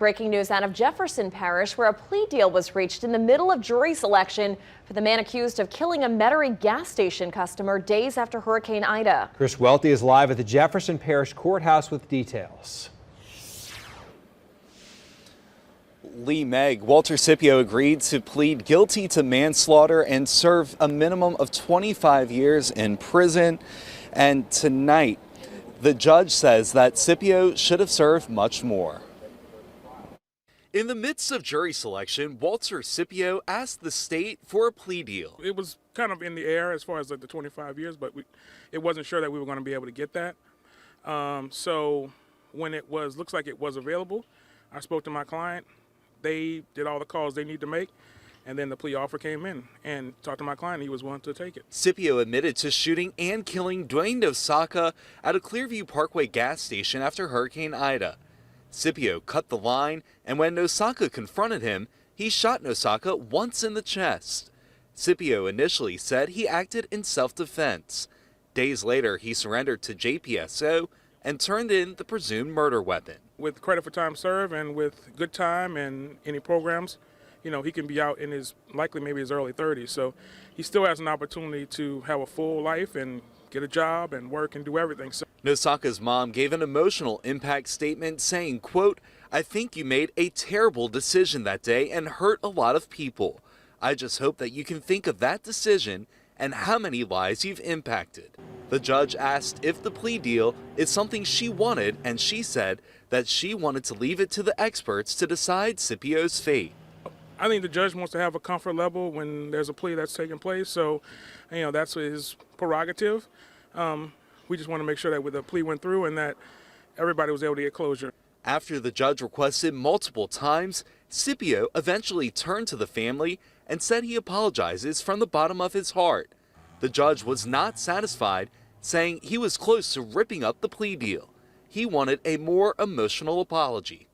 Breaking news out of Jefferson Parish, where a plea deal was reached in the middle of jury selection for the man accused of killing a Metairie gas station customer days after Hurricane Ida. Chris Welty is live at the Jefferson Parish Courthouse with details. Lee Meg, Walter Sippio agreed to plead guilty to manslaughter and serve a minimum of 25 years in prison. And tonight, the judge says that Sippio should have served much more. In the midst of jury selection, Walter Sippio asked the state for a plea deal. It was kind of in the air as far as like the 25 years, but it wasn't sure that we were going to be able to get that. So when looks like it was available, I spoke to my client. They did all the calls they need to make, and then the plea offer came in, and talked to my client. He was willing to take it. Sippio admitted to shooting and killing Dwayne Nosaka at a Clearview Parkway gas station after Hurricane Ida. Sippio cut the line, and when Nosaka confronted him, he shot Nosaka once in the chest. Sippio initially said he acted in self-defense. Days later, he surrendered to JPSO and turned in the presumed murder weapon. With credit for time served and with good time and any programs, you know, he can be out in maybe his early 30s. So he still has an opportunity to have a full life and get a job and work and do everything. So Nosaka's mom gave an emotional impact statement saying, quote, "I think you made a terrible decision that day and hurt a lot of people. I just hope that you can think of that decision and how many lives you've impacted." The judge asked if the plea deal is something she wanted, and she said that she wanted to leave it to the experts to decide Sippio's fate. I think the judge wants to have a comfort level when there's a plea that's taking place, so you know that's his prerogative. We just want to make sure that the plea went through and that everybody was able to get closure. After the judge requested multiple times, Sippio eventually turned to the family and said he apologizes from the bottom of his heart. The judge was not satisfied, saying he was close to ripping up the plea deal. He wanted a more emotional apology.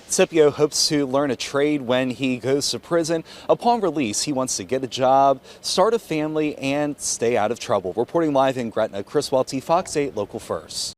Sippio hopes to learn a trade when he goes to prison. Upon release, he wants to get a job, start a family, and stay out of trouble. Reporting live in Gretna, Chris Welty, Fox 8 Local First.